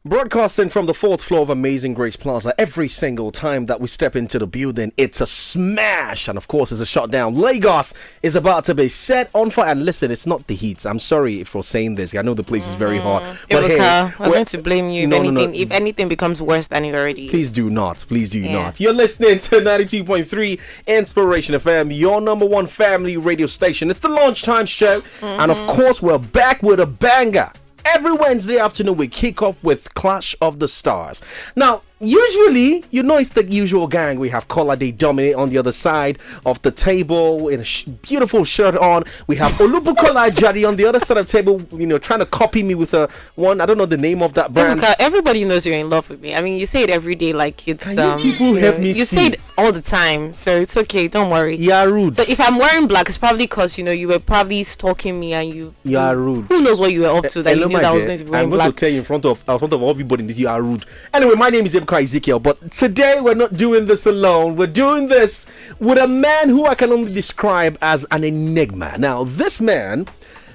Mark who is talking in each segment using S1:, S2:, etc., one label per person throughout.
S1: Broadcasting from the fourth floor of Amazing Grace Plaza. Every single time that we step into the building, it's a smash. And of course, it's a shutdown. Lagos is about to be set on fire. And listen, it's not the heat. I'm sorry for saying this. I know the place is very hot. But
S2: 𝐿𝐿, we're going to blame you if anything becomes worse than it already is.
S1: Please do not. Please do not. You're listening to 92.3 Inspiration FM, your number one family radio station. It's the Lunchtime show. And of course, we're back with a banger. Every Wednesday afternoon, we kick off with Clash of the Stars. Now, usually, you know it's the usual gang. We have 𝐒𝐿𝐴 Dominic on the other side of the table in a beautiful shirt on. We have Olubukola Ajadi on the other side of the table, trying to copy me with a one. I don't know the name of that brand.
S2: Everybody knows you're in love with me. I mean, you say it every day like it's...
S1: Can you people help me
S2: You say it all the time, so it's okay. Don't worry.
S1: You are rude.
S2: So if I'm wearing black, it's probably because, you were probably stalking me and you...
S1: You are rude.
S2: Who knows what you were up to that you knew that I was going to be wearing black.
S1: I'm going to tell you in front of everybody this, you are rude. Anyway, my name is 𝐒𝐿𝐴, but today we're not doing this alone. We're doing this with a man who I can only describe as an enigma. Now, this man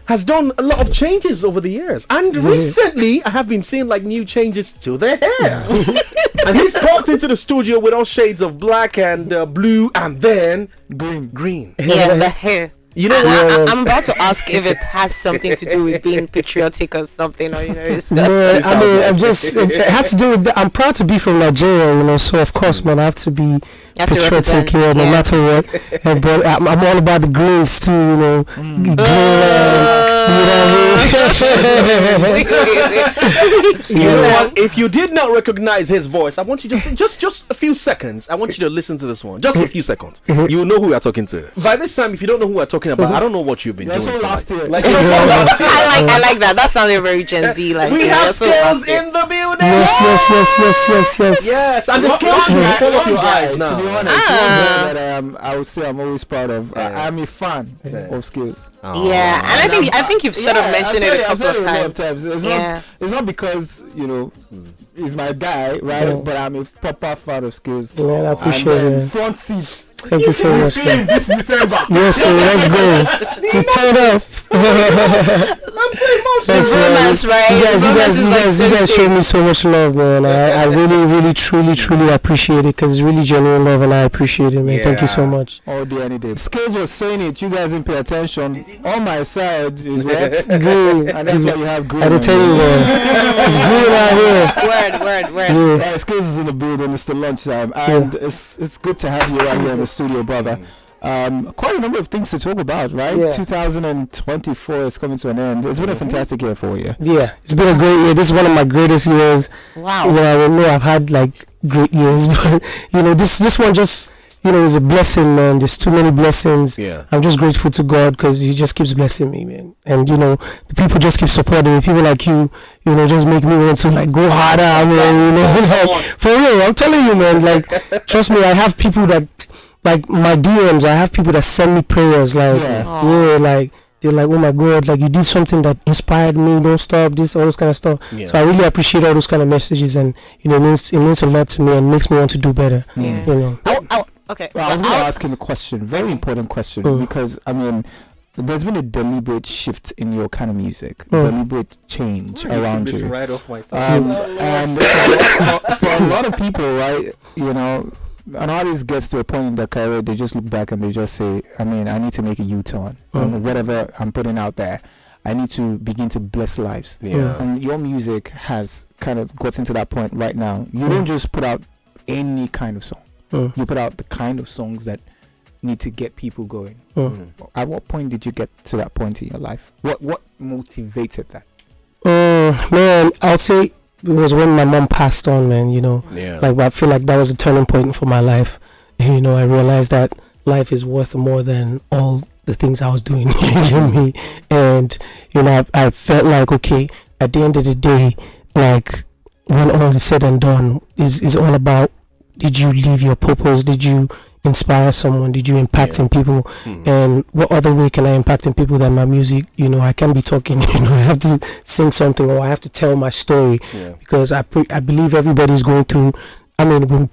S1: has done a lot of changes over the years, and recently I have been seeing new changes to the hair. And he's popped into the studio with all shades of black and blue and then green.
S2: Yeah, the hair.
S1: You know what?
S2: I'm about to ask if it has something to do with being patriotic or something, or
S3: it has to do with I'm proud to be from Nigeria, so of course, man, I have to be patriotic here, no matter what. But I'm all about the greens too, green.
S1: You know what? If you did not recognize his voice, I want you to just a few seconds. I want you to listen to this one, just a few seconds. You will know who we are talking to. By this time, if you don't know who we're talking about, I don't know what you've been doing.
S3: Last year.
S2: I like that. That sounded very Gen Z.
S1: We have Skales in the building.
S3: Yes.
S1: And the Skales full of your eyes now.
S3: To be honest, one that I would say I'm always proud of. I'm a fan of Skales.
S2: Yeah, and I think you've sort of mentioned it a couple of times.
S3: It's not because he's my guy, right? But I'm a proper fan of Skales. Yeah, I appreciate it. Front seat. Thank you so much. This December. Yes, sir. Let's go. We turn up.
S1: I'm saying
S2: Thanks, romance, right?
S3: You guys show me so much love, man. I really, truly appreciate it because it's really genuine love, and I appreciate it, man. Yeah. Thank you so much. All day, any day. Skales was saying it. You guys didn't pay attention. On my side is what? Green, and that's why you have green. I tell you, man. It's green out here.
S2: Word.
S3: Yeah, Skales is in the building. It's the lunchtime, and it's good to have you right here in the studio, brother. Quite a number of things to talk about, right? 2024 is coming to an end. It's been a fantastic year for you. Yeah, it's been a great year. This is one of my greatest years.
S2: Wow.
S3: I know I've had great years, but this one just is a blessing, man. There's too many blessings. Yeah. I'm just grateful to God because He just keeps blessing me, man. And the people just keep supporting me. People like you, just make me want to go harder, man. For real, I'm telling you, man. Trust me, I have people that. My DMs, I have people that send me prayers, they're like, oh my God, you did something that inspired me, don't stop, this, all those kind of stuff. Yeah. So I really appreciate all those kind of messages, and it means a lot to me and makes me want to do better.
S2: Okay.
S3: Well, I was going to ask him a question, very important question, because there's been a deliberate shift in your kind of music, deliberate change around you.
S1: Right off my
S3: and for a lot of people, right, an artist gets to a point in their career, they just look back and they just say, I need to make a U-turn. And whatever I'm putting out there, I need to begin to bless lives. Yeah. And your music has kind of gotten to that point right now. You don't just put out any kind of song. You put out the kind of songs that need to get people going. At what point did you get to that point in your life? What motivated that? Man, I would say it was when my mom passed on, man, I feel like that was a turning point for my life. I realized that life is worth more than all the things I was doing. You know me? And I felt like, okay, at the end of the day, when all is said and done, is all about, did you live your purpose? Did you inspire someone? Did you impact in people? And what other way can I impact in people than my music? I can't be talking, I have to sing something, or I have to tell my story, because I believe everybody's going through, we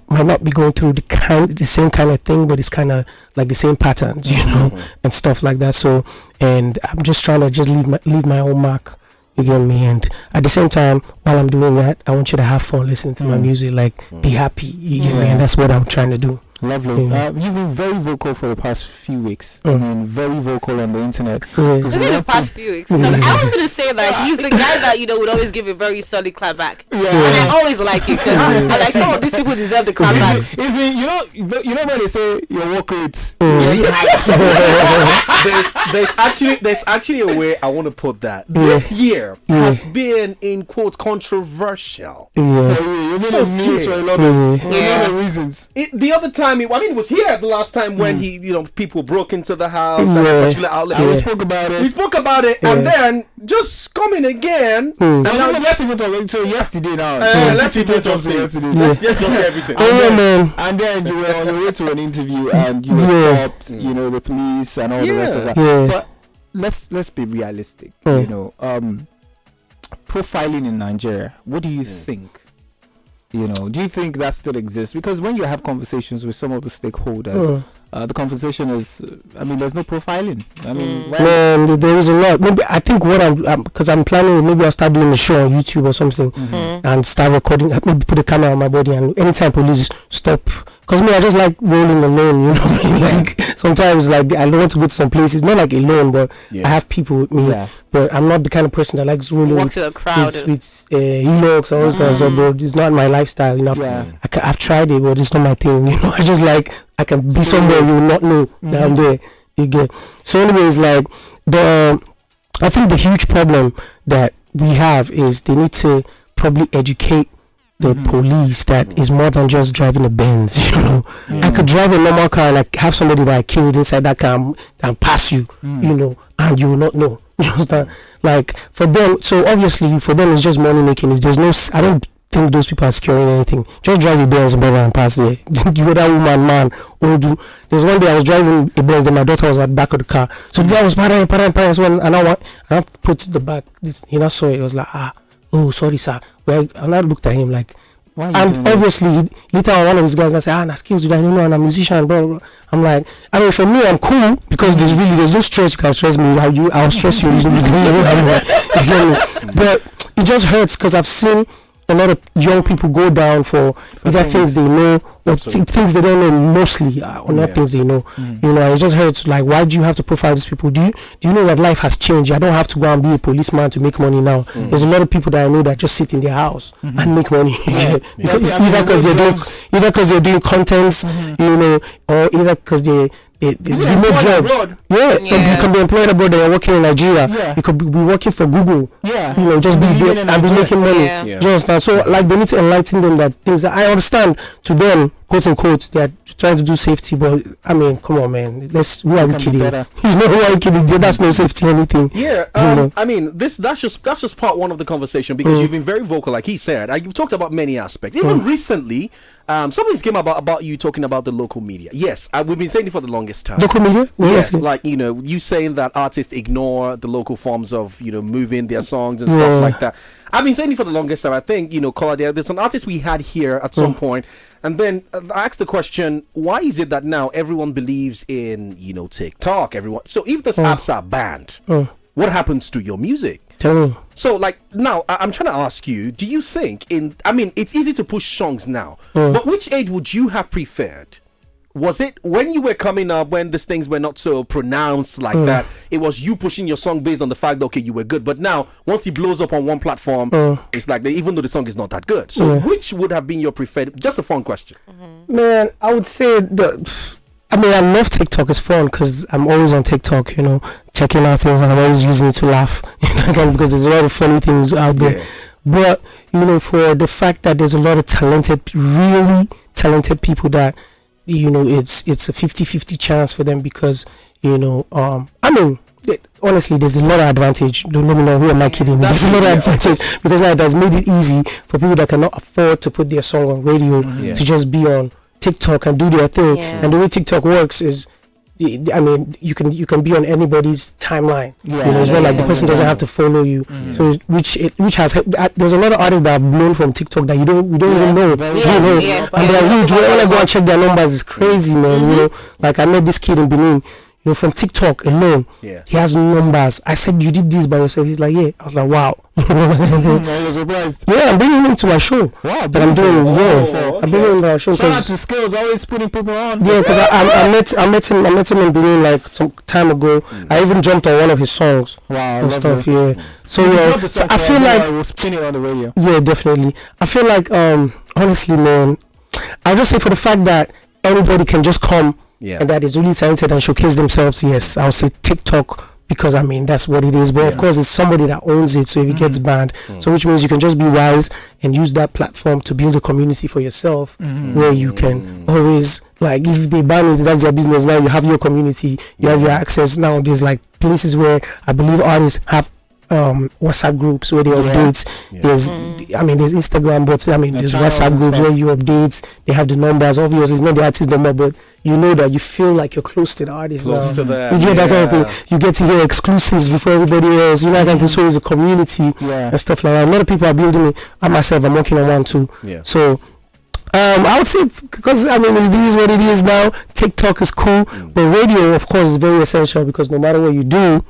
S3: might not be going through the same kind of thing, but it's kind of like the same patterns, and stuff like that. So, and I'm just trying to just leave my own mark,
S4: You get me? And at the same time, while I'm doing that, I want you to have fun listening to my music, like be happy. You get me? And that's what I'm trying to do.
S3: Lovely. You've been very vocal for the past few weeks. I mean, very vocal on the internet.
S2: This is the past few weeks. 'Cause I was gonna say that he's the guy that would always give a very solid clap back. And I always like it because I like some of these people deserve the clap backs.
S3: You know when they say your work rate.
S1: There's actually a way I want to put that. This year has been in quotes controversial.
S3: You've been in news for a lot of reasons.
S1: The other time, it was here the last time when people broke into the house and outlet.
S3: We spoke about it.
S1: And then just coming again.
S3: And now let's even talk. So yesterday now.
S1: Let's even talk yesterday. Let's just say everything.
S3: And then you were on your way to an interview and you were stopped. The police and all the rest of that. But let's be realistic. Profiling in Nigeria. What do you think? Do you think that still exists? Because when you have conversations with some of the stakeholders, the conversation is, there's no profiling.
S4: There is a lot. Maybe I think what because I'm planning, maybe I'll start doing a show on YouTube or something and start recording, maybe put a camera on my body, and anytime police stop, because I just like rolling alone, like sometimes I don't want to go to some places, not like alone, but I have people with me. But I'm not the kind of person that likes rolling
S2: walk to the crowd
S4: with 𝐒𝐿𝐿𝐿 or those but it's not my lifestyle. I've tried it, but it's not my thing. I just like, I can be somewhere you will not know that I'm there. You get. So anyways, I think the huge problem that we have is they need to probably educate the police that is more than just driving a Benz. I could drive a normal car and have somebody that I killed inside that car and pass you, and you will not know. You understand? For them, so obviously for them it's just money making. There's no, I don't think those people are securing anything. Just drive a Benz, brother, and pass there. Whether woman, man, old. There's one day I was driving a Benz, then my daughter was at the back of the car. So the guy was parang, and I put the back. He not saw it. It was like, oh, sorry, sir. And I looked at him like, and obviously later on one of his guys I said, Skales, I don't know, I'm a musician, blah, blah. I'm like, for me I'm cool because there's no stress. You can stress me, I'll stress you. But it just hurts because I've seen a lot of young people go down for either things they know or things they don't know mostly, or not things they know. It just hurts. Why do you have to profile these people? Do you know that life has changed? I don't have to go and be a policeman to make money now. There's a lot of people that I know that just sit in their house and make money. Either because they're doing contents, or either because there's remote jobs. You can be employed abroad and you're working in Nigeria. You could be working for Google. Just be there and be making money. Just so they need to enlighten them that things that I understand to them, quote unquote, they are trying to do safety, but come on, man. Who are we kidding? Who are we kidding? That's no safety anything.
S1: That's just part one of the conversation because you've been very vocal, like he said. You've talked about many aspects. Even recently, something's came about you talking about the local media. Yes, we've been saying it for the longest time.
S4: Local media?
S1: Yes, you saying that artists ignore the local forms of moving their songs and stuff like that. I've been saying it for the longest time. I think there's an artist we had here at some point, and then I asked the question, why is it that now everyone believes in TikTok? So if the apps are banned, what happens to your music?
S4: Tell me.
S1: So now I'm trying to ask you, do you think it's easy to push songs now, but which age would you have preferred? Was it when you were coming up, when these things were not so pronounced like that, it was you pushing your song based on the fact that, okay, you were good, but now once it blows up on one platform, it's like even though the song is not that good. So which would have been your preferred? Just a fun question.
S4: Man, I would say I love TikTok. It's fun because I'm always on TikTok, checking out things, and I'm always using it to laugh, because there's a lot of funny things out there. But for the fact that there's a lot of really talented people that it's a 50-50 chance for them because honestly, there's a lot of advantage. Don't let me know, who am I kidding? There's a lot of advantage because now it has made it easy for people that cannot afford to put their song on radio to just be on TikTok and do their thing. And the way TikTok works is, you can be on anybody's timeline. It's not like the person doesn't have to follow you. So which has there's a lot of artists that have blown from TikTok that we don't even know. And they're huge. When I go and check their numbers, it's crazy, man. I met this kid in Benin. You know, from TikTok alone,
S1: Yeah.
S4: he has numbers. I said, you did this by yourself. He's like, yeah. I was like, wow.
S3: I was surprised.
S4: Yeah, I'm bringing him to my show.
S3: Wow,
S4: That I'm doing. I'm bringing him to my show
S3: Shout out
S4: because
S3: to Skales, always putting people on.
S4: yeah, because I met him in Benin like some time ago. I even jumped on one of his songs
S3: Wow,
S4: and stuff.
S3: lovely.
S4: Yeah, so yeah, so I feel like
S3: I was spinning on the radio.
S4: yeah, definitely. I feel like honestly, man, I'll just say for the fact that anybody can just come
S1: Yeah.
S4: and that is really talented and showcase themselves. Yes, I'll say TikTok because I mean that's what it is. But of course, it's somebody that owns it. So if it gets banned, so which means you can just be wise and use that platform to build a community for yourself, where you can always like if they ban it, that's their business. Now you have your community, you have your access. Now there's like places where I believe artists have WhatsApp groups where they update. There's there's Instagram, but there's WhatsApp groups where you update. They have the numbers. Obviously it's not the artist number, but you know that you feel like you're close to the artist
S1: Close
S4: now.
S1: to them,
S4: You get that kind of thing. You get to hear exclusives before everybody else. You know, like this is a community and stuff like that. A lot of people are building it. I myself, I'm working on one too.
S1: Yeah.
S4: So I would say because it is what it is now. TikTok is cool, but radio, of course, is very essential because no matter what you do,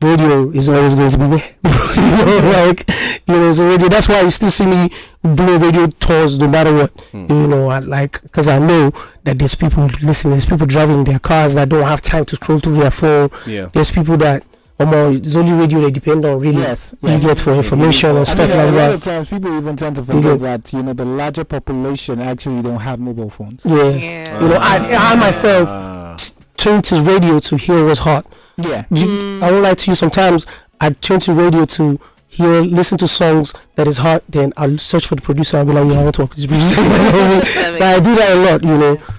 S4: radio is always going to be there. So radio. That's why you still see me doing radio tours no matter what. Because I know that there's people listening. There's people driving their cars that don't have time to scroll through their phone.
S1: Yeah.
S4: There's people that it's only radio they depend on. Really, you get for information and stuff like
S3: that. A lot
S4: that.
S3: of times people even tend to forget that the larger population actually don't have mobile phones.
S2: Yeah.
S4: I myself turned to radio to hear what's hot.
S3: Yeah.
S4: I won't lie to you. Sometimes I turn to radio to listen to songs that is hot. Then I'll search for the producer. I'll be like, I want to work with this producer. But I do that a lot,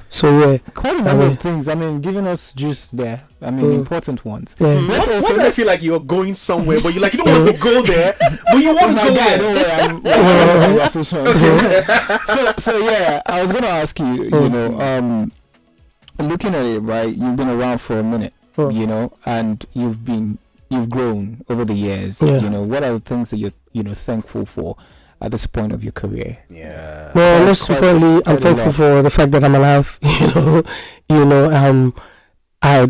S4: So yeah,
S3: quite a number of things. Giving us juice there. Important ones.
S1: Why do I feel like you're going somewhere, but you don't want to go there, but you want to go there?
S3: Don't worry, so yeah, I was gonna ask you. Looking at it, right? You've been around for a minute. And you've grown over the years. What are the things that you're thankful for at this point of your career?
S4: Well, most importantly, I'm thankful for the fact that I'm alive. I'm a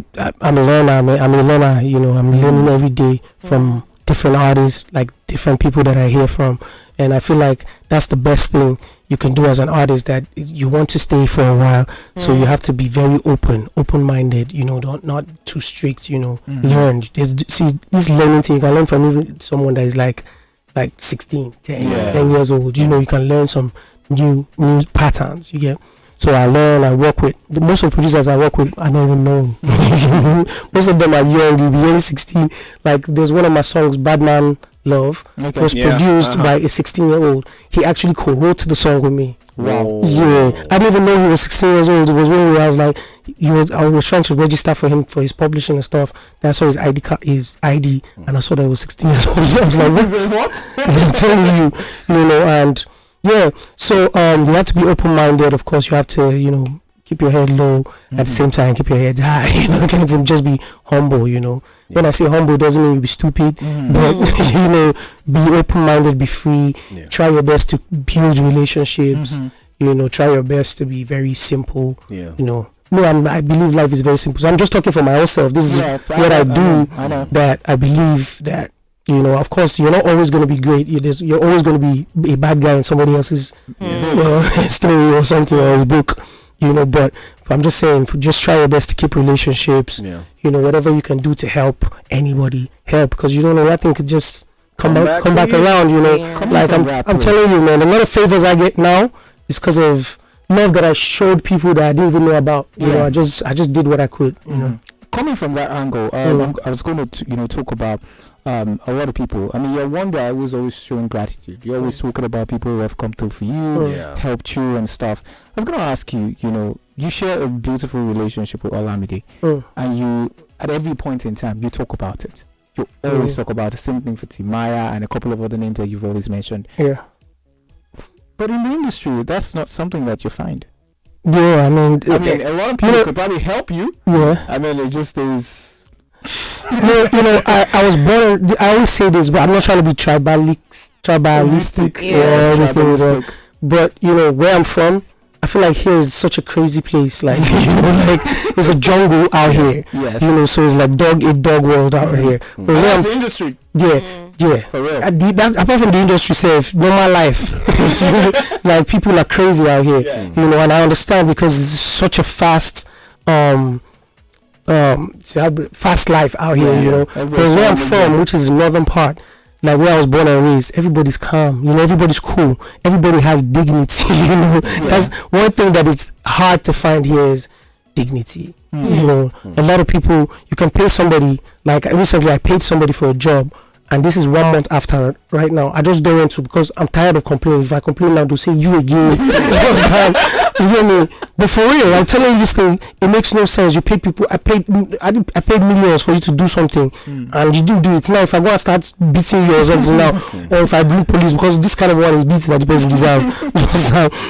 S4: learner. I'm a learner. I'm learning every day from different artists, like different people that I hear from, and I feel like that's the best thing you can do as an artist, that you want to stay for a while, so you have to be very open-minded, not too strict, learn. This learning thing, you can learn from even someone that is like 16, 10 years old, you can learn some new patterns, you get. So I learn, I work with, most of the producers I work with, I don't even know. Most of them are young, you'll be only 16. Like, there's one of my songs, Bad Man Love, was produced by a 16-year-old. He actually co-wrote the song with me.
S3: Wow.
S4: Yeah. I didn't even know he was 16 years old. It was when I was like, I was trying to register for him for his publishing and stuff. Then I saw his ID, and I saw that he was 16 years old. I was like, what? I'm telling you, and yeah. So you have to be open-minded. Of course, you have to, keep your head low at the same time, keep your head high. Can't just be humble. When I say humble, doesn't mean you be stupid, but be open-minded, be free. Try your best to build relationships. Try your best to be very simple. I believe life is very simple. So I'm just talking for myself. This is what I do. That I believe that. Of course, you're not always going to be great. You're always going to be a bad guy in somebody else's story or something, or his book. But I'm just saying, just try your best to keep relationships. Whatever you can do to help anybody, help, because you don't know, that thing could just come back around. Like I'm telling you, man, a lot of favors I get now is because of love that I showed people that I didn't even know about. I just did what I could.
S3: Coming from that angle, I was going to talk about a lot of people. You're one guy who's always showing gratitude. You're always talking about people who have come through for you, helped you and stuff. I was going to ask you, you share a beautiful relationship with 𝐒𝐭𝐴𝐍, and you, at every point in time, you talk about it. You always talk about the same thing for Timaya and a couple of other names that you've always mentioned.
S4: Yeah.
S3: But in the industry, that's not something that you find.
S4: Yeah,
S3: a lot of people could probably help you.
S4: Yeah.
S3: It just is.
S4: I was born. I always say this, but I'm not trying to be tribalistic or anything. But where I'm from, I feel like here is such a crazy place. Like like it's a jungle out here.
S3: Yes.
S4: So it's like dog world out here. But
S3: That's the industry.
S4: Yeah.
S3: For real.
S4: Apart from the industry itself, normal life. Like people are crazy out here. And I understand because it's such a fast fast life out here. But where I'm from, which is the northern part, like where I was born and raised, everybody's calm, everybody's cool, everybody has dignity. That's one thing that is hard to find here is dignity. A lot of people, you can pay somebody, like recently I paid somebody for a job, and this is 1 month after right now. I just don't want to because I'm tired of complaining. If I complain now, they'll say you again. You hear me? But for real, I'm telling you this thing, it makes no sense. You pay people, I paid millions for you to do something, and you didn't do it. Now if I go and start beating you or something now, or if I bring police, because this kind of one is beating that the person deserves.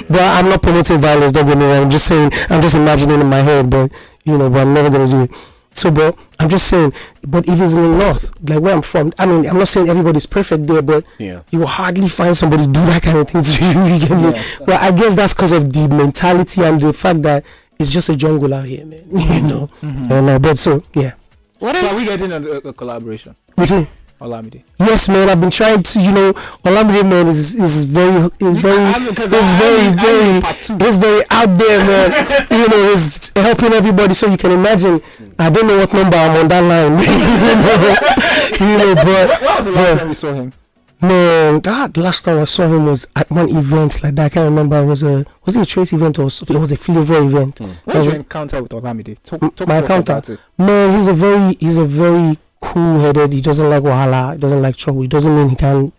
S4: But I'm not promoting violence, don't get me wrong. I'm just saying, I'm just imagining in my head, but but I'm never gonna do it. So, but I'm just saying, but if it's in the north, like where I'm from, I mean, I'm not saying everybody's perfect there, but you will hardly find somebody do that kind of thing to you. You get me? But I guess that's because of the mentality and the fact that it's just a jungle out here, man. But so, yeah.
S3: So are we getting a collaboration?
S4: With who?
S3: 𝐒𝐍𝐻𝐈𝐑𝐀𝐓𝐈𝐍𝐻.
S4: Yes, man. I've been trying to, 𝐒𝐍𝐈𝐑𝐀𝐓𝐈𝐑𝐀𝐓𝐈𝐑𝐻𝐿 is very out there, man. He's helping everybody, so you can imagine. I don't know what number I'm on that line. But
S3: What was the last time you saw him?
S4: Man, the last time I saw him was at one event like that. I can't remember. Was it a Trace event or it was a Flavor event?
S3: What was your encounter with 𝐒𝐿𝐈𝐑𝐀𝐓𝐈𝐑𝐀? Talk
S4: My
S3: to us
S4: encounter.
S3: about it.
S4: Man, he's a very cool-headed. He doesn't like wahala. He doesn't like trouble. It doesn't mean he can,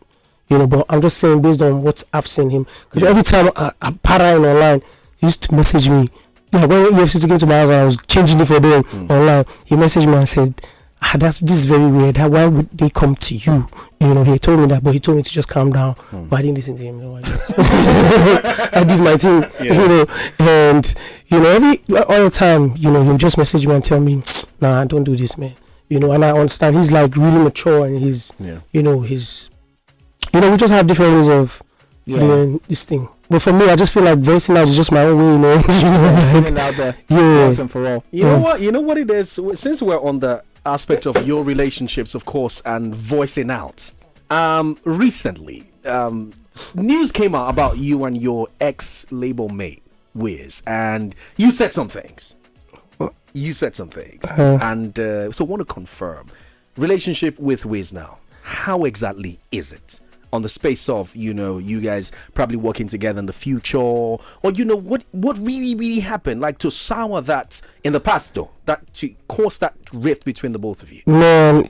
S4: but I'm just saying based on what I've seen him. Because every time I para him online, he used to message me. Like when EFCC came to my house and I was changing it for them online, he messaged me and said, this is very weird. Why would they come to you? He told me that, but he told me to just calm down. But I didn't listen to him. I did my thing, and all the time, he'll just message me and tell me, nah, don't do this, man. And I understand he's like really mature and he's, we just have different ways of doing this thing. But for me, I just feel like voicing out is just my own way, man.
S3: Out there,
S4: yeah.
S3: For all.
S1: You know what? You know what it is. Since we're on the aspect of your relationships, of course, and voicing out. Recently, news came out about you and your ex-label mate, 𝐒𝐻𝐶, and you said some things. And so I want to confirm relationship with 𝐒𝐻𝐶 now. How exactly is it? On the space of, you guys probably working together in the future, or what really happened, like to sour that in the past, though, that to cause that rift between the both of you.
S4: Man,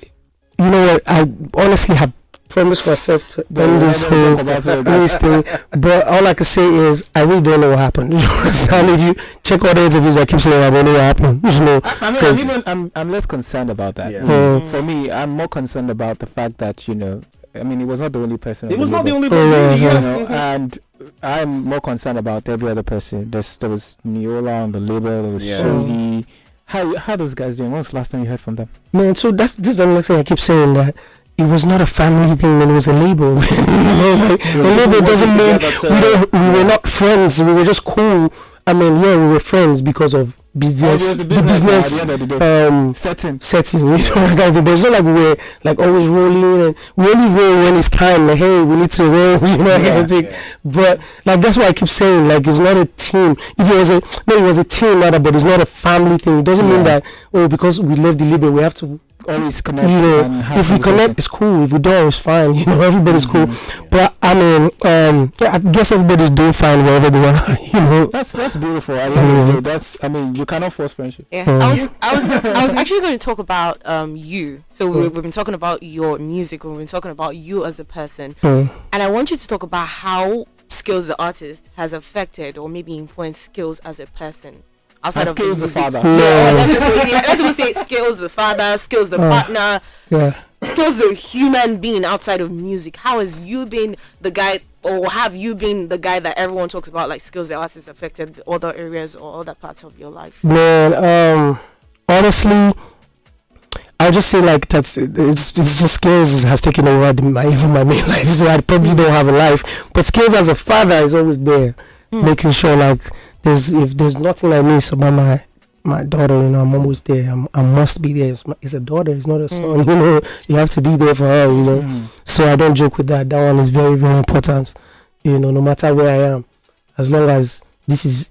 S4: you know what? I honestly have promised myself to end this whole thing, but all I can say is I really don't know what happened. You understand? If you check all the interviews, I keep saying I don't know what happened.
S3: I'm less concerned about that. For me, I'm more concerned about the fact that it was not the only person.
S1: It was not the only
S3: person, and I'm more concerned about every other person. There was Neola on the label. There was Shady. How those guys doing? When was the last time you heard from them?
S4: Man, so this is another thing I keep saying, that it was not a family thing, man. It was a label. A label doesn't mean we were not friends. We were just cool. I mean, we were friends because of business, the business setting, but it's not like we were like always rolling, and we only roll when it's time. Like, hey, we need to roll, kind of thing. But like that's why I keep saying, like, it's not a team. If it was a team, rather, but it's not a family thing. It doesn't mean that because we left the label, we have to
S3: always connect.
S4: If we connect, it's cool. If we don't, it's fine. Everybody's cool. But I mean, I guess everybody's doing fine wherever they are.
S3: That's beautiful. You cannot force friendship.
S2: Yeah, I was actually going to talk about you. So we've been talking about your music. We've been talking about you as a person, and I want you to talk about how Skales the artist has affected or maybe influenced Skales as a person. Outside of
S3: Skales the father.
S2: Let's just say Skales the father, Skales the partner, Skales the human being outside of music. How has you been the guy, or have you been the guy that everyone talks about, like Skales the artist affected other areas or other parts of your life?
S4: Man, honestly, I just say like it's just Skales has taken over even my main life. So I probably don't have a life, but Skales as a father is always there, making sure like if there's nothing I miss about my daughter, you know, I'm always there. I must be there. It's a daughter, it's not a son. You know, you have to be there for her. You know, so I don't joke with that. That one is very, very important. You know, no matter where I am, as long as this is,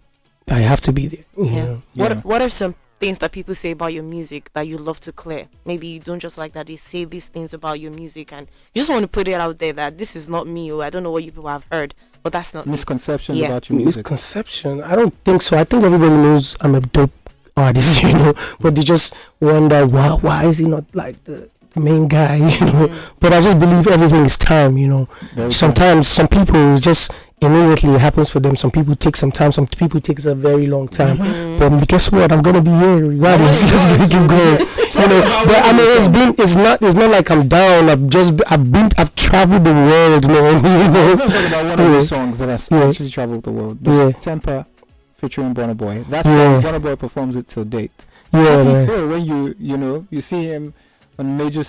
S4: I have to be there. You know?
S2: What are some things that people say about your music that you love to clear? Maybe you don't just like that they say these things about your music, and you just want to put it out there that this is not me, or I don't know what you people have heard, but that's not
S3: misconceptions about your music.
S4: Misconception? I don't think so. I think everybody knows I'm a dope artist, you know, but they just wonder why is he not like the main guy, you know. But I just believe everything is time, you know. Sometimes some people just immediately it happens for them. Some people take some time, some people takes a very long time. But guess what, I'm gonna be here regardless. Let's keep going, you know. But I mean, it's not like I'm down. I've traveled the world, man. You know?
S3: Let's talk about one of the songs that has actually traveled the world. This Temper featuring Burna Boy. That song, Burna Boy performs it till date. How do you feel when you see him on major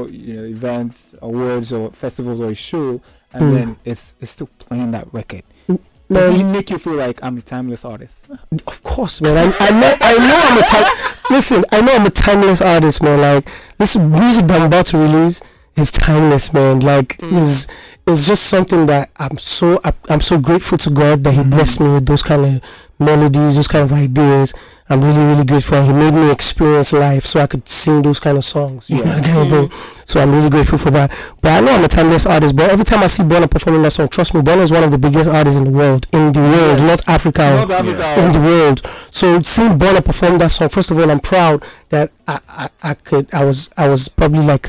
S3: events, awards or festivals or a show, and then it's still playing that record? Does it make you feel like I'm a timeless artist?
S4: Of course, man. I know I'm a timeless artist, man. Like, this music that I'm about to release is timeless, man. Like, it's just something that I'm so grateful to God that He blessed me with those kind of melodies, those kind of ideas. I'm really, really grateful. He made me experience life so I could sing those kind of songs. So I'm really grateful for that. But I know I'm a timeless artist, but every time I see Burna performing that song, trust me, Burna is one of the biggest artists in the world. Not Africa. In the world. So seeing Burna perform that song, first of all, I'm proud that I was probably like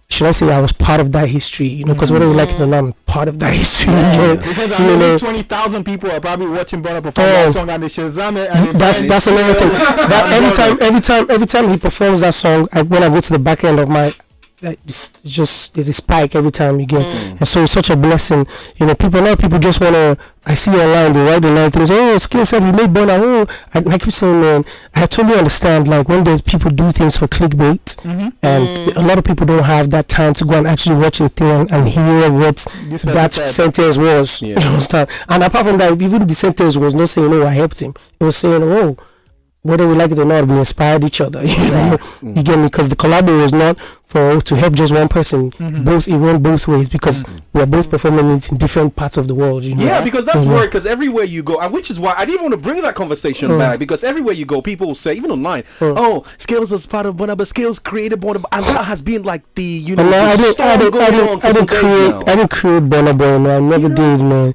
S4: should I say I was part of that history, you know, because whether you like it or not, I'm part of that history.
S3: Because I know 20,000 people are probably watching Burna perform that song and they Shazam it.
S4: That's another thing. That every time he performs that song, when I go to the back end of my, there's a spike every time you get, and so it's such a blessing. You know, a lot of people just wanna. I see online, they write the line things. Oh, Skales said he made Burna. Oh, I keep saying, man, I totally understand. Like, when there's people do things for clickbait, and a lot of people don't have that time to go and actually watch the thing and hear what that sentence was. You understand? And apart from that, even the sentence was not saying, "Oh, I helped him." It was saying, "Oh, whether we like it or not, we inspired each other." You know, you get me? Because the collabo was not to help just one person. It went both ways because we are both performing it in different parts of the world. You know?
S1: Yeah, because that's where, because everywhere you go, and which is why I didn't want to bring that conversation back, because everywhere you go, people will say, even online, Skales was part of Burna, but Skales created Burna, and that has been like the, you know,
S4: I didn't create Burna Boy, man. I never did, man.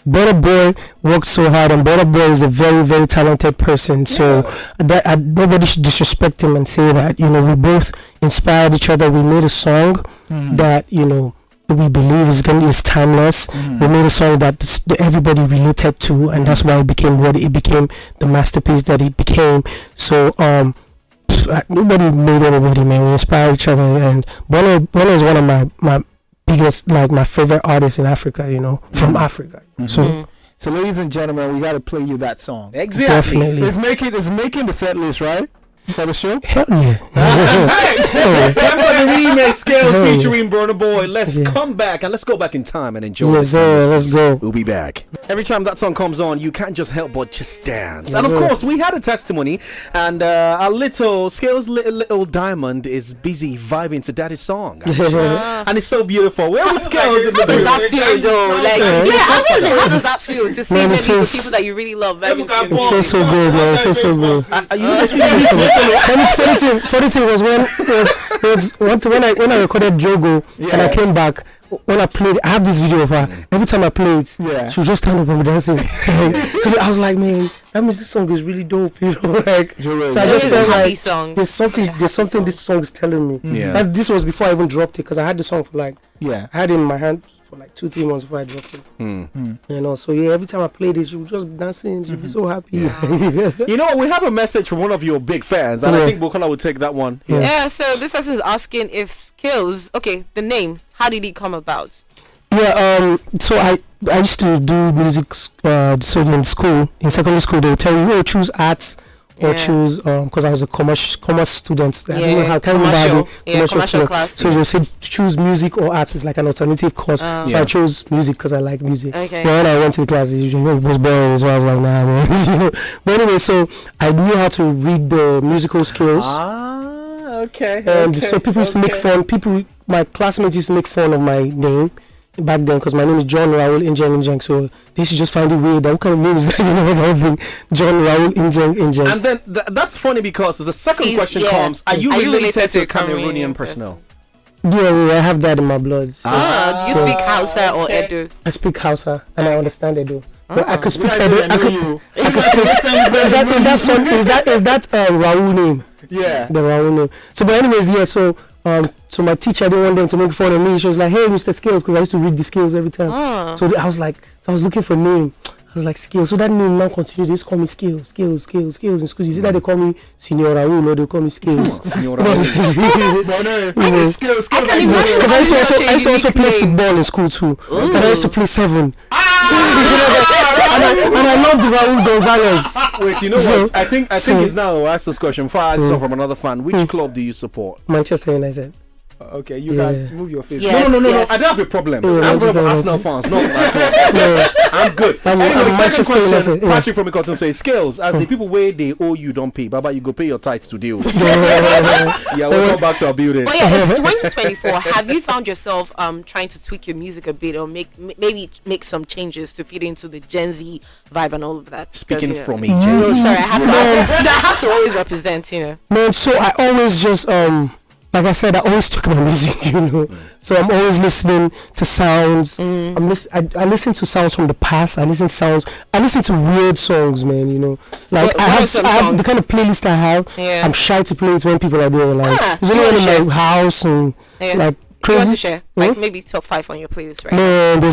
S4: Burna Boy worked so hard, and Burna Boy is a very, very talented person. So that nobody should disrespect him and say that. You know, we both inspired each other. We made a song that, you know, we believe is timeless. We made a song that everybody related to, and that's why it became what it became, the masterpiece that it became. So nobody made anybody, man. We inspire each other, and Burna is one of my biggest, like, my favorite artist in Africa, you know, from Africa.
S3: So ladies and gentlemen, we got to play you that song.
S1: Exactly.
S4: Definitely.
S3: It's making the set list, right? For the show?
S4: Hell yeah.
S1: Temper the remix, Skales featuring Burna Boy. Let's come back and let's go back in time and enjoy this.
S4: Let's go.
S1: We'll be back. Every time that song comes on, you can't just help but just dance. And of course, we had a testimony, and our Skales' little diamond is busy vibing to Daddy's song. And it's so beautiful. We're with Skales in the
S2: How does that feel, though? Like, I was gonna say, how does that feel to see maybe the people that you really love vibing to you?
S4: It feels so good, man. It feels so good. Funny thing was when I recorded Jogo and I came back, when I played, I have this video of her. Every time I play it, she would just stand up and be dancing. So I was like, man, that means this song is really dope, you know. Like, so I just felt like there's something this song is telling me. This was before I even dropped it, because I had the song for like I had it in my hand for like 2-3 months before I dropped it. You know, so every time I played it, she would just be dancing. She'd be so happy.
S1: You know, we have a message from one of your big fans, and I think Bukola would take that one.
S2: So this person is asking if Skales, the name, how did it come about?
S4: So I used to do music, so in secondary school, they would tell you, choose arts or choose because I was a commerce student. I don't know how, can't remember how commercial
S2: class.
S4: So they said choose music or arts. It's like an alternative course. So I chose music because I like music.
S2: Okay.
S4: But when I went to the class, it was boring. So I was like, nah, man. But anyway, so I knew how to read the musical scales.
S1: Okay.
S4: And so people used to make fun. My classmates used to make fun of my name back then because my name is John Raoul Injeng. So they used to just find it weird. What kind of name is that? John Raoul Injeng.
S1: And then that's funny because the second question comes: Are you related to a Cameroonian personnel?
S4: Yeah, I have that in my blood. So.
S2: Do you speak Hausa or Edo?
S4: I speak Hausa and I understand Edo. But I could speak
S3: Edo.
S4: Is that Raoul name?
S3: Yeah.
S4: The Raoul name. So, but anyways, so my teacher didn't want them to make fun of me. She was like, "Hey, Mr. Skales," because I used to read the Skales every time. So I was looking for a name. I was like, Skales. So that name now continued. They just call me Skales in school. You see that they call me Senior Raoul or they call me Skales.
S1: Senior Raoul.
S3: Skales.
S4: Because I used to also play football in school too. And I used to play 7. And I love the Raul Gonzalez.
S1: Wait, you know what? I think it's now I'll ask this question. Before I saw from another fan, which club do you support?
S4: Manchester United.
S3: Okay, you can move your face.
S2: Yes,
S1: No. I don't have a problem. I'm from Arsenal fans. No, I'm good.
S4: I'm
S1: Second
S4: Manchester
S1: question.
S4: United.
S1: Patrick from Ikoton says, Skales, as the people where they owe you don't pay, Baba, you go pay your tithes to deal. Yeah, we'll come back to our building.
S2: But yeah, it's 2024. Have you found yourself trying to tweak your music a bit or maybe make some changes to fit into the Gen Z vibe and all of that?
S1: Speaking from a Gen Z.
S2: Sorry, I have to always represent,
S4: Man, so I always just like I said, I always talk about music, So I'm always listening to sounds. I listen to sounds from the past. I listen to weird songs, man. Like I have the kind of playlist I have.
S2: Yeah.
S4: I'm shy to play it when people are there. Like there's only one in my house and like crazy.
S2: You want to share? Like maybe top 5 on your playlist, right?
S4: Man,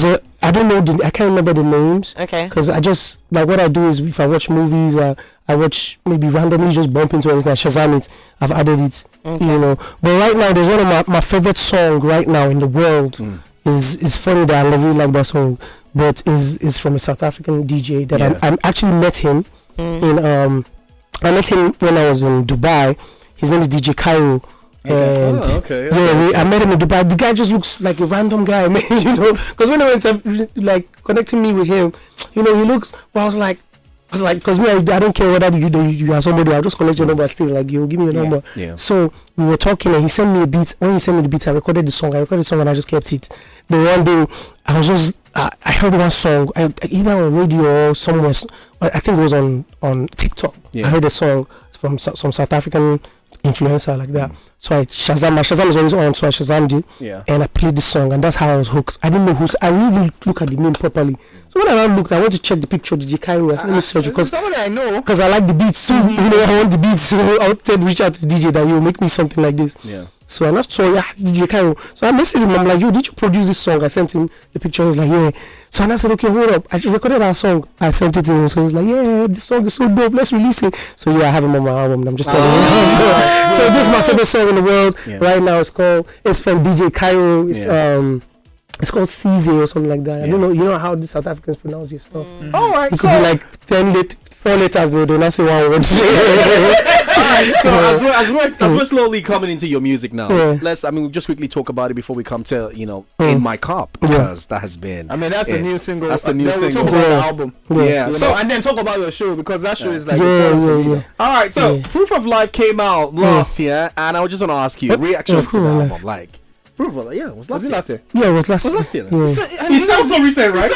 S4: I don't know I can't remember the names.
S2: Okay.
S4: Because I just like what I do is if I watch movies I watch maybe randomly just bump into anything. I Shazam it. I've added it. But right now there's one of my favorite song right now in the world. Is funny that I really like that song, but is from a South African DJ that I actually met him in I met him when I was in Dubai. His name is DJ 𝐒𝐿. And I met him in Dubai. The guy just looks like a random guy, man. Because when I went to like connecting me with him, he looks. Well, I was like, because me, I don't care whether you are somebody. I'll just collect your number still. Like, you give me your number. Yeah. So we were talking, and he sent me a beat. When he sent me the beat, I recorded the song. And I just kept it. Then one day, I was just I heard one song either on radio or somewhere. I think it was on TikTok. I heard a song from some South African influencer like that. So my Shazam is always on, so I Shazammed it. And I played the song, and that's how I was hooked. I didn't know I really didn't look at the name properly. So when I looked, I went to check the picture of DJ 𝐒𝐿. I said, let me search because I like the beats too. I want the beats. So I wanted to reach out to the DJ that make me something like this. So I saw DJ 𝐒𝐿. So I messaged him. I'm like, yo, did you produce this song? I sent him the picture. He was like, yeah. So I said, okay, hold up. I just recorded our song. I sent it to him. So he was like, yeah, the song is so dope. Let's release it. So I have him on my album. And I'm just telling you. So this is my favorite song in the world right now. It's from DJ 𝐒𝐿. It's called 𝐒𝐨𝐧 or something like that. I don't know. You know how the South Africans pronounce your stuff.
S1: All right.
S4: It could be like 4 letters. They don't say one word.
S1: So as we're slowly coming into your music now, we'll just quickly talk about it before we come to In My Cup, because that has been.
S3: I mean, that's a new single.
S1: That's the new single.
S3: We'll talk about the album.
S1: So
S3: and then talk about your show, because that show is like.
S1: All right. So Proof of Life came out last year, and I just want to ask you reaction to the album, like. Proof of Life, was last year.
S4: Yeah, it was last
S1: year. It sounds so recent, right?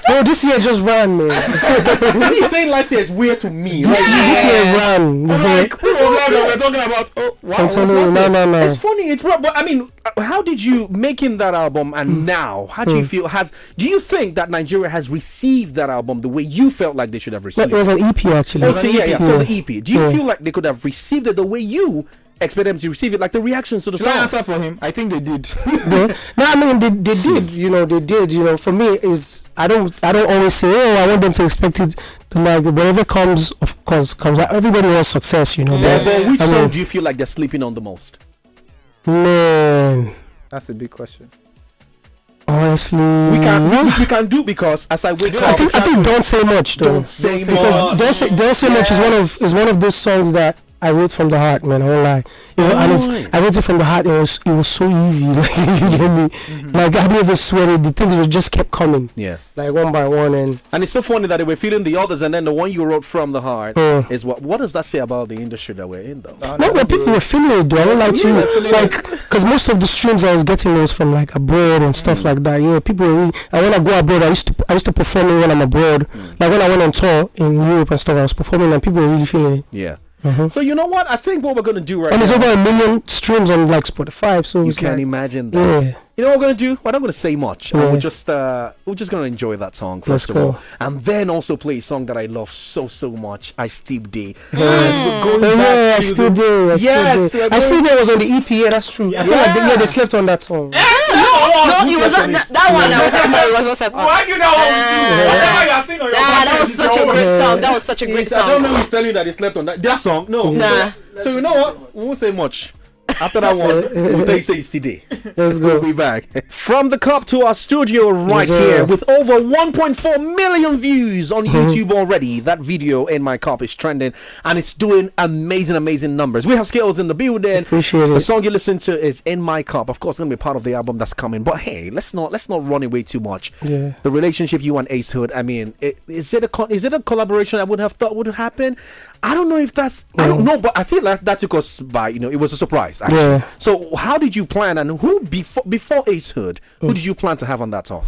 S4: No, this year just ran, man.
S1: You saying last year is weird to me.
S4: This year ran.
S3: We're talking about.
S4: No.
S1: It's funny. But I mean, how did you making that album and now? How do you feel? Do you think that Nigeria has received that album the way you felt like they should have received it?
S4: It was an EP actually.
S1: So the EP. Do you feel like they could have received it the way you expect them to receive it, like the reactions to the song?
S3: Should I answer for him? I think they did.
S4: No, I mean they did. They did. For me, is I don't always say, I want them to expect it. Like whatever comes, of course comes. Everybody wants success,
S1: But which song do you feel like they're sleeping on the most?
S4: Man,
S3: that's a big question.
S4: Honestly,
S1: we can do, because as I wake up,
S4: I think Don't Say Much though.
S1: Don't Say
S4: Because
S1: Much.
S4: Don't Say Much is one of those songs that I wrote from the heart, man. I won't lie. And I wrote it from the heart. It was so easy. Like, you know me. Like, I didn't even sweat it. The things just kept coming.
S1: Yeah.
S4: Like one by one, and
S1: it's so funny that they were feeling the others, and then the one you wrote from the heart is what does that say about the industry that we're in, though?
S4: No, but people were feeling it, though. I don't like to, like, because most of the streams I was getting was from like abroad and stuff like that. Yeah, people were really. And when I go abroad, I used to perform when I'm abroad. Like when I went on tour in Europe and stuff, I was performing, and people were really feeling it.
S1: Yeah. So you know what? I think what we're gonna do right now.
S4: And there's over 1 million streams on like Spotify, so
S1: you can't imagine that.
S4: Yeah.
S1: You know what we're gonna do? We're not gonna say much. Yeah. We're just gonna enjoy that song first of all, and then also play a song that I love so much. 𝐈𝐍𝐶.
S4: We're going back to I still do. Was on the EP. Yeah, that's true. I feel like they slept on that song.
S2: No, it was not that one. It was also.
S5: Why you know what?
S2: That was such a great song. That was such a great song.
S1: I don't know who's telling you that they slept on that song. No.
S2: Nah.
S1: So you know what? We won't say much. After that one, we'll tell you say it's today.
S4: Let's go.
S1: We'll be back. From the cup to our studio right here with over 1.4 million views on YouTube already. That video in my cup is trending and it's doing amazing numbers. We have Skales in the building.
S4: Appreciate it.
S1: The song you listen to is In My Cup. Of course, it's going to be part of the album that's coming. But hey, let's not run away too much.
S3: Yeah.
S1: The relationship you and 𝐒𝐻, I mean, is it a collaboration I would have thought would happen? I don't know if that's I don't know, but I feel like that took us by, it was a surprise actually.
S4: Yeah.
S1: So how did you plan, and who before 𝐒𝐻, who did you plan to have on that song?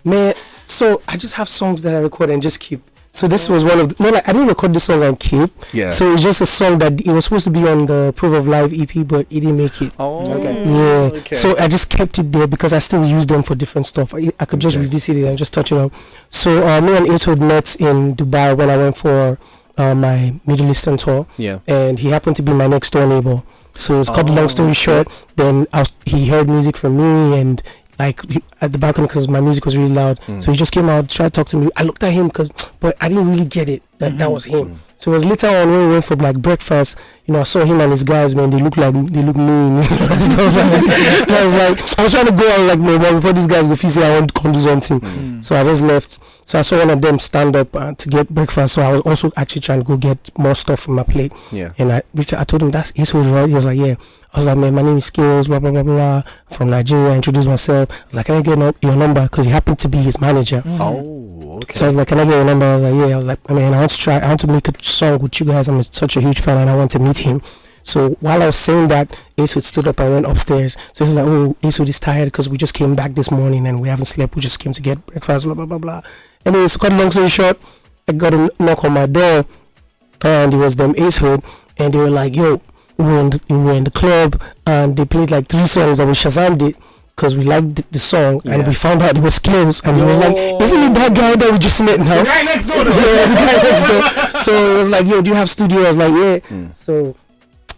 S4: Man, so I just have songs that I record and just keep. So this was one of the, I didn't record this song and keep.
S1: Yeah.
S4: So it's just a song that it was supposed to be on the Proof of Life EP, but it didn't make it.
S1: Oh,
S3: okay.
S4: Yeah.
S1: Okay.
S4: So I just kept it there because I still use them for different stuff. I could just revisit it and just touch it up. So me and 𝐒𝐻 met in Dubai when I went for my Middle Eastern tour.
S1: Yeah.
S4: And he happened to be my next door neighbor. So it's cut the long story short. Then he heard music from me and at the balcony because my music was really loud. So he just came out, tried to talk to me. I looked at him but I didn't really get it that was him. So it was later on when we went for breakfast. I saw him and his guys, man. They look mean. And stuff like that. And I was trying to go out no, before these guys go say I want to come do something. So I just left. So I saw one of them stand up to get breakfast. So I was also actually trying to go get more stuff from my plate.
S1: Yeah. And
S4: I told him that's 𝐒𝐻, right? He was like, yeah. I was like, man, my name is Skales, blah, blah, blah, blah, from Nigeria. I introduced myself. I was like, can I get your number? Because he happened to be his manager.
S1: Oh, okay.
S4: So I was like, can I get your number? I was like, yeah. I was like, I want to make a song with you guys. I'm such a huge fan and I want to meet him. So while I was saying that, 𝐒𝐻 stood up and went upstairs. So he's like, oh, 𝐒𝐻 is tired because we just came back this morning and we haven't slept. We just came to get breakfast, blah, blah, blah, blah. Anyways, cut long story short, I got a knock on my door and it was them 𝐒𝐻 and they were like, yo, we were in the club and they played 3 songs and we Shazammed it because we liked the song and we found out it was Skales and he was like, isn't it that guy that we just met now?
S5: The guy next door.
S4: Yeah, the guy next door. So it was like, yo, do you have studio? I was like, yeah. So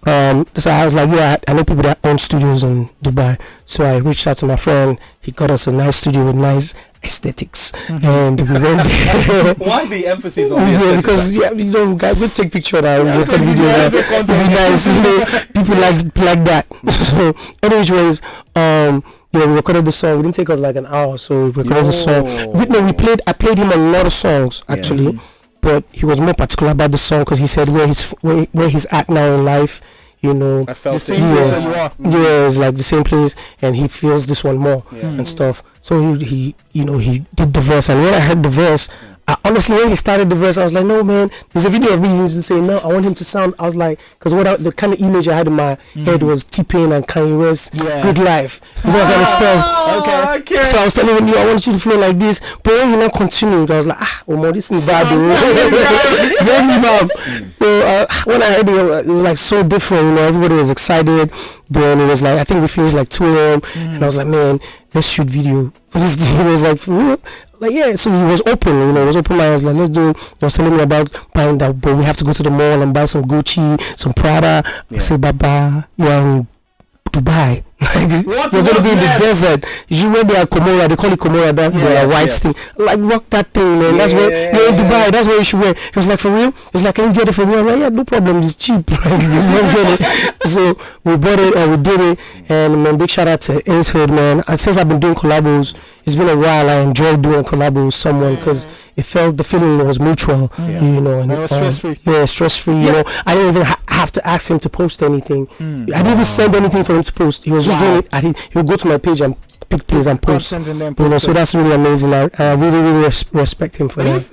S4: I was like, yeah, I know people that own studios in Dubai. So I reached out to my friend. He got us a nice studio with nice aesthetics, and we went there.
S1: Why the emphasis on the aesthetics?
S4: Because we take picture now, we record video nice, people like that. So anyways, we recorded the song. It didn't take us an hour, so we recorded the song. I played him a lot of songs actually. But he was more particular about the song because he said where he's at now in life,
S1: I felt
S3: the same place that you are.
S4: Yeah, it's like the same place, and he feels this one more and stuff. So he did the verse, and when I heard the verse, honestly, when he started the verse, I was like, no, man, there's a video of me saying, no, I want him to sound. I was like, because the kind of image I had in my head was T-Pain and Kanye West, Good Life, that kind of stuff. Okay. So I was telling him, I want you to flow like this. But when he not continued, I was like, this is bad, dude. Just leave out. So when I heard it was so different. Everybody was excited. Then it was I think we finished 2 a.m. And I was like, man, let's shoot video. He was like, for real? Yeah, so he was open, he was open minded. I was like, let's do it. He was telling me about buying that, but we have to go to the mall and buy some Gucci, some Prada. I said, Baba, you're in Dubai. Like, we're gonna be in the desert. You know they are Komora. They call it Komora. That's the white thing. Like, rock that thing, man. That's where you're in Dubai. That's where you should wear. He was like, for real? He's like, can you get it for me? I was like, yeah, no problem. It's cheap. Like, let's get it. So we bought it and we did it. And man, big shout out to 𝐒𝐶, man. Since I've been doing collabos, it's been a while. I enjoyed doing collabos with someone because it felt the feeling was mutual. You know, and
S3: it was stress free.
S4: Yeah, stress free. You know, I didn't even have to ask him to post anything. I didn't even send anything for him to post. He was just doing it. He would go to my page and pick things and post. You know, so that's really amazing. I really respect him for that.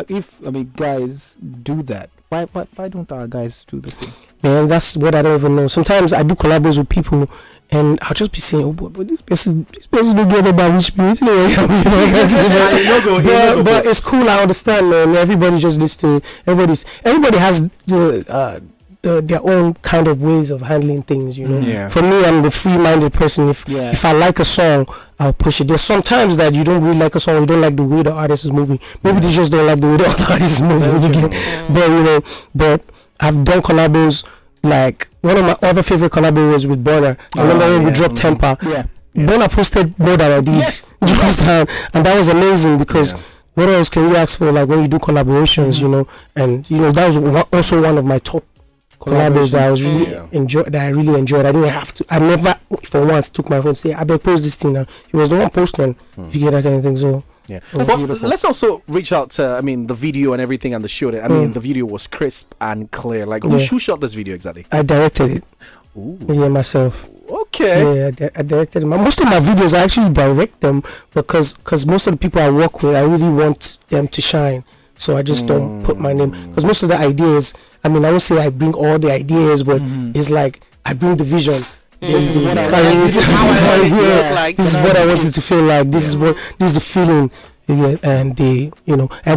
S3: If I mean, guys do that, why don't our guys do the same?
S4: Man, that's what I don't even know. Sometimes I do collabos with people and I'll just be saying, oh, but this person don't get about rich people. But it's cool. I understand, man. Everybody just listens to everybody has their own kind of ways of handling things, you know. For me, I'm the free-minded person. If I like a song, I'll push it. There's sometimes that you don't really like a song, you don't like the way the artist is moving. Maybe they just don't like the way the other artist is moving. But you know, I've done collabos. Like one of my other favorite collabos was with Burna. I remember when we dropped Temper. Burna posted more than I did. And that was amazing because what else can you ask for? Like when you do collaborations, you know, and you know that was also one of my top collabos that I was really enjoyed. That I really enjoyed. I didn't have to. I never for once took my phone and say, "I better post this thing now." He was the one posting. You get that kind of thing. So
S1: let's also reach out to the video and everything and the shoot. The video was crisp and clear. Like who shot this video exactly?
S4: I directed it. Yeah, myself.
S1: Okay.
S4: Yeah, I directed them. Most of my videos I actually direct them because most of the people I work with, I really want them to shine. So I just don't put my name because most of the ideas. I won't say I bring all the ideas, but it's like I bring the vision. This is what I want it to feel like. This is the feeling. And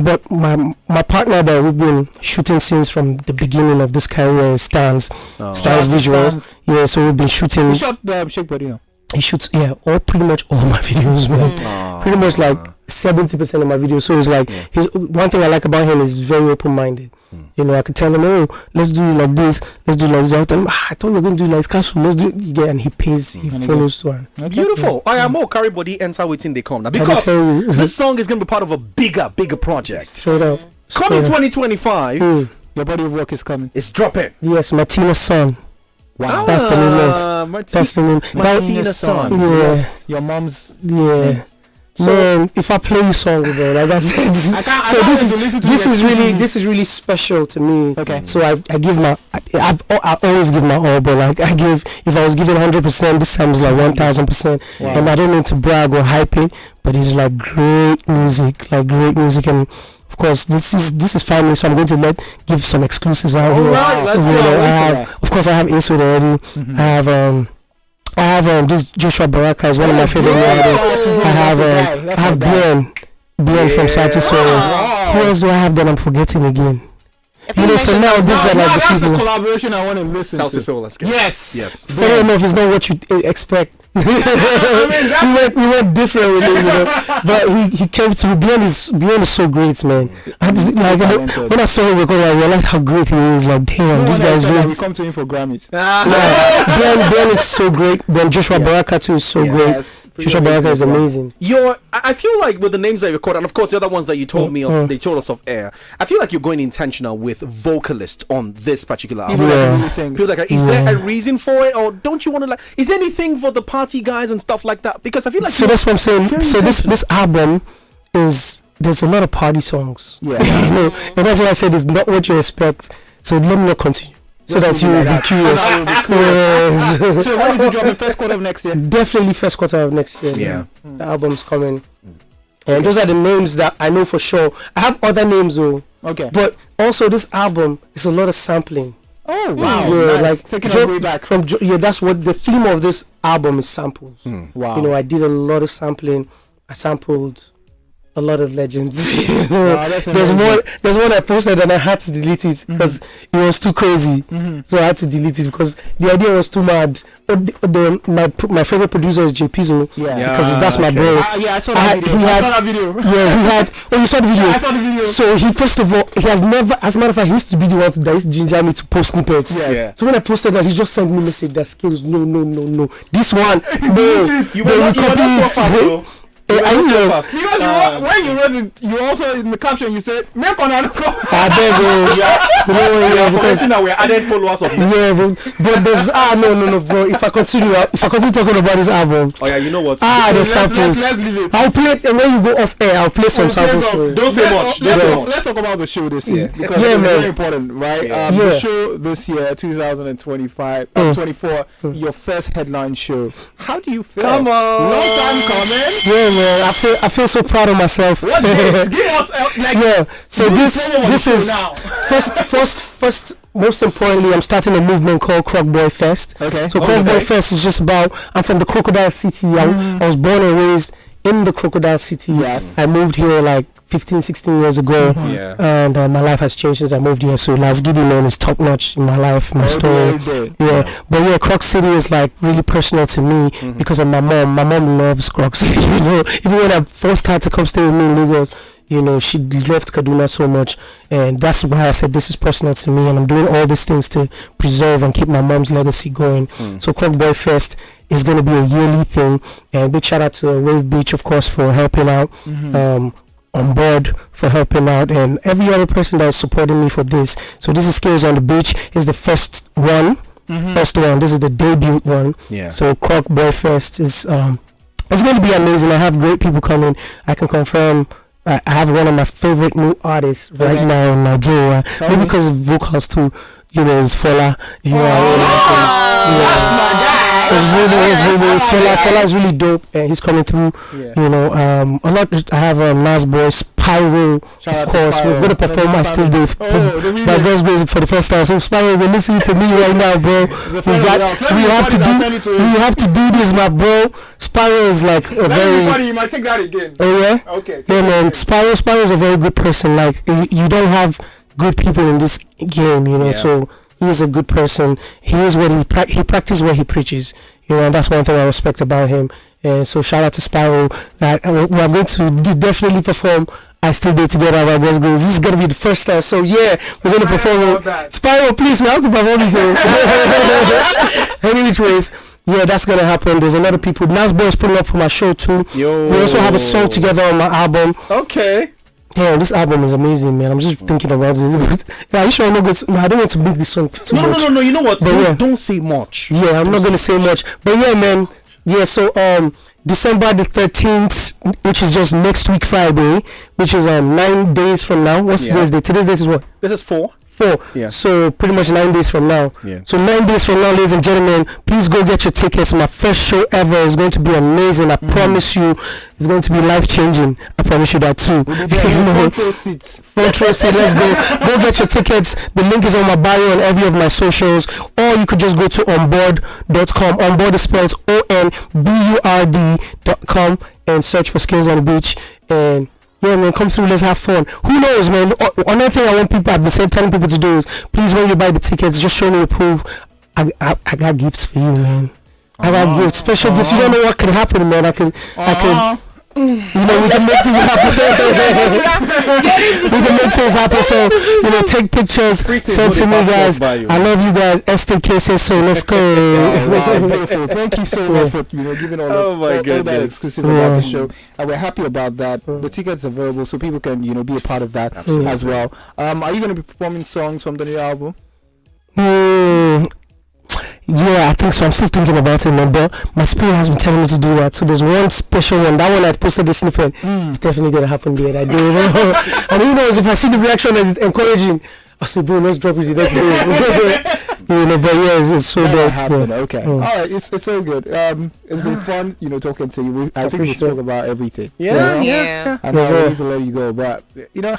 S4: but my partner that we've been shooting since from the beginning of this career is Stans Visuals. Yeah, so we've been shooting.
S3: He shot Shake Body now.
S4: He shoots pretty much all my videos, man. Pretty much like 70% of my videos. So it's like one thing I like about him is very open-minded. You know, I could tell him, oh, let's do it like this, let's do it like this. I tell him, I thought we were going to do it like Castle, let's do it. And he pays, he follows one.
S1: Beautiful. I am more 𝐿𝐶 enter waiting they come now because this song is going to be part of a bigger project.
S4: Straight up.
S1: Coming 2025.
S3: Your body of work is coming.
S1: It's dropping.
S4: Yes, Martina's son.
S3: Wow.
S4: That's the name of. That's the name.
S3: Martina's son.
S4: Yeah.
S3: Yes. Your mom's.
S4: Yeah. Man, if I play you song, bro, like I said, this is really special to me.
S3: Okay.
S4: So I always give my all, but like if I was giving 100%, this time it's like 1000%. And I don't mean to brag or hype it, but it's like great music, and of course this is family, so I'm going to give some exclusives out here.
S1: Right, let's go.
S4: Of course I have 𝐒𝐶 already. I have this Joshua Baraka is one of my favorite artists. I have Bien from South to Soul. Who else do I have that I'm forgetting again? You know, for now, these are like the people.
S3: That's a collaboration I want to listen to.
S1: South to Soul and Skales.
S3: Yes.
S4: Fair enough, it's not what you expect. We went different with him, you know. But he came through. Bien is so great, man. When I saw him record, I realized how great he is. Like, damn, this guy is great.
S3: We come to him for Grammys.
S4: Bien is so great. Then Joshua Baraka too is so great. Joshua Baraka is amazing.
S1: I feel like with the names that you record, and of course the other ones that you told me of, they told us off air. I feel like you're going intentional with vocalist on this particular album. Is there a reason for it, or don't you want to is there anything for the party guys and stuff like that? Because I feel like
S4: that's what I'm saying. So this album there's a lot of party songs. You know, and that's why I said it's not what you expect. So let me not continue. So that you will be curious.
S3: So when is it dropping? First quarter of next year?
S4: Definitely first quarter of next year.
S1: Yeah.
S4: The album's coming. And those are the names that I know for sure. I have other names though.
S3: Okay.
S4: But also this album is a lot of sampling.
S3: Oh wow!
S4: Yeah,
S3: nice. Taking us way back
S4: from that's what the theme of this album is, samples.
S3: Wow!
S4: You know, I did a lot of sampling. I sampled a lot of legends.
S3: that's
S4: There's one I posted and I had to delete it because it was too crazy. So I had to delete it because the idea was too mad. But my favorite producer is JPzo. Because that's my bro.
S3: I saw that video.
S4: Yeah, he had. Oh, you saw the video?
S3: I saw the video.
S4: So he, first of all, he has never, as a matter of fact, he used to be the one that used to ginger me to post snippets.
S3: Yes.
S4: So when I posted that, he just sent me a message that Skales, no. This one, no.
S1: You were not so fast, though.
S3: Because when you wrote it, you also in the caption you said, "Make on another."
S4: I beg you.
S1: Because now we're added followers of.
S4: Yeah, but there's no, bro. If I continue talking about this album.
S1: Oh yeah, you know what?
S4: There's samples.
S3: Let's leave it.
S4: I'll play it, and when you go off air, I'll play some samples for you.
S1: Don't say much.
S3: Let's talk about the show this year because it's very important, right? The show this year, 2025, 24, your first headline show. How do you feel?
S1: Come on.
S3: Long time coming.
S4: Yeah, man. I feel so proud of myself.
S3: What's this? Give us
S4: So this is first. Most importantly, I'm starting a movement called Croc Boy Fest.
S3: Okay.
S4: So Croc Boy Fest is just about. I'm from the Crocodile City. I was born and raised in the Crocodile City.
S3: Yes.
S4: I moved here like 15, 16 years ago. And my life has changed since I moved here. So 𝐜𝐍𝐶, man, is top notch in my life, my story. But Croc City is like really personal to me because of my mom. My mom loves Croc City. Even when I first had to come stay with me in Lagos, she loved Kaduna so much, and that's why I said this is personal to me, and I'm doing all these things to preserve and keep my mom's legacy going. So Croc Boy Fest is going to be a yearly thing, and big shout out to Wave Beach, of course, for helping out. On board for helping out, and every other person that is supporting me for this. So this is Skales on the Beach. Is the first one. This is the debut one. So Croc Boy Fest is it's going to be amazing. I have great people coming. I can confirm I have one of my favorite new artists right now in Nigeria. Maybe because of vocals too. Is Fola.
S3: That's my guy.
S4: It's really Fola is really dope, and he's coming through. A lot. I have Nas Boy, Spyro, of course. We're gonna perform my still do my verse goes for the first time. So Spyro, you're listening to me right now, bro. We have to do this, my bro. Spyro is like a very.
S3: You might take that again.
S4: Oh yeah.
S3: Okay.
S4: Yeah, man. Spyro is a very good person. Like you don't have good people in this game, So he's a good person. He is what he practices what he preaches. And that's one thing I respect about him. And so shout out to Spyro. We're going to definitely perform I Still Do Together by Girls Goes. This is gonna be the first time. So yeah, we're gonna perform. Spyro, please, we have to perform this. Any which ways. Yeah, that's gonna happen. There's a lot of people. Nas Boy is putting up for my show too. We also have a song together on my album.
S1: Okay.
S4: Yeah, this album is amazing, man. I'm just thinking about it. Are you sure I'm not going to... No, I don't want to make this song too much.
S1: No. You know what? Don't say much.
S4: Yeah, I'm not going to say much. But yeah, man. Yeah, so December the 13th, which is just next week Friday, which is 9 days from now. What's today's date? Today's date is what?
S1: This is 4.
S4: Yeah. So pretty much 9 days from now.
S1: Yeah.
S4: So 9 days from now, ladies and gentlemen, please go get your tickets. My first show ever is going to be amazing. I promise you, it's going to be life changing. I promise you that too.
S3: Front row seats.
S4: Front row seat. Let's go. Go get your tickets. The link is on my bio on every of my socials, or you could just go to onboard.com. Onboard is spelled ONBURD.com and search for Skales on the Beach. And yeah, man, come through, let's have fun. Who knows, man? Another thing I want people at the same telling people to do is, please, when you buy the tickets, just show me your proof. I got gifts for you, man. I got gifts, special gifts. You don't know what can happen, man. I can we can make this happen. We can make things happen. So, take pictures, send to me, guys. I love you guys. STK says so. Let's go.
S3: Beautiful. Thank you so much for giving all that exclusive about the show, and we're happy about that. The tickets are available, so people can be a part of that as well. Are you going to be performing songs from the new album?
S4: Yeah, I think so. I'm still thinking about it, man. But my spirit has been telling me to do that. So there's one special one. That one I posted the snippet. It's definitely gonna happen there. I do. And who knows, if I see the reaction that is encouraging, I say, bro, let's drop it the next day. But yeah, it's so dope.
S3: Yeah. Okay. All right. It's so good. It's been fun, talking to you. I think we spoke about everything.
S2: Yeah.
S3: And I need to let you go. But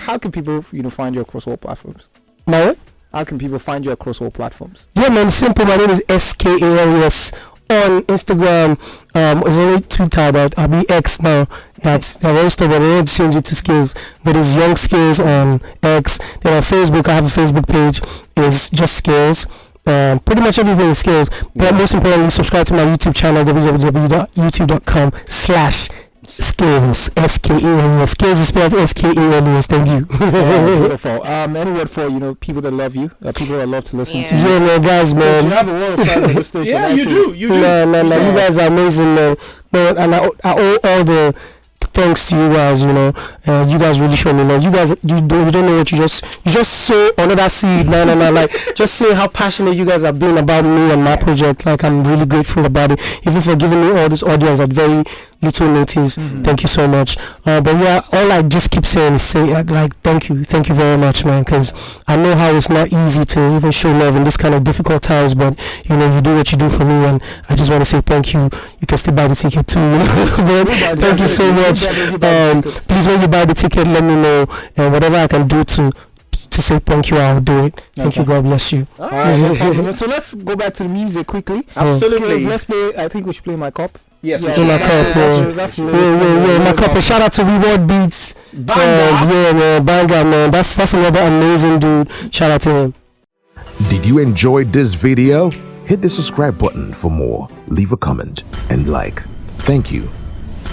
S3: how can people find you across all platforms?
S4: My what?
S3: How can people find you across all platforms?
S4: Yeah, man, simple. My name is SKALES on Instagram. It's only Twitter that I'll be X now. That's the very stuff, but I want to change it to Skales. But it's Young Skales on X. Then on Facebook, I have a Facebook page. It's just Skales. Pretty much everything is Skales. But most importantly, subscribe to my YouTube channel, www.youtube.com/Skales. SKALES. Skales is spelled SKALES. Thank you.
S3: Beautiful. Any word for people that love you, people that love to listen to you?
S4: Yeah, man, guys, man.
S3: You have a lot of fans on the station.
S5: Yeah, you do. You do.
S4: Man, you guys are amazing, man. And I owe all the thanks to you guys, you guys really show me love. You guys, you don't know what you just sow another seed, man. Like, just seeing how passionate you guys have been about me and my project. Like, I'm really grateful about it, even for giving me all this audience at very little notice. Thank you so much. But yeah, all I just keep saying is thank you very much, man, because I know how it's not easy to even show love in this kind of difficult times, but you do what you do for me, and I just want to say thank you. You can still buy the ticket too, but thank you so much. Please, when you buy the ticket, let me know, and whatever I can do to say thank you, I'll do it. Thank you. God bless you.
S3: All right, no problem. So let's go back to the music quickly.
S1: Absolutely.
S3: Let's play. I think we should play My Cup.
S1: Yes,
S4: My Cup. Shout out to 𝐕𝐍𝐒. Banga, man. That's another amazing dude. Shout out to him.
S6: Did you enjoy this video? Hit the subscribe button for more. Leave a comment and like. Thank you.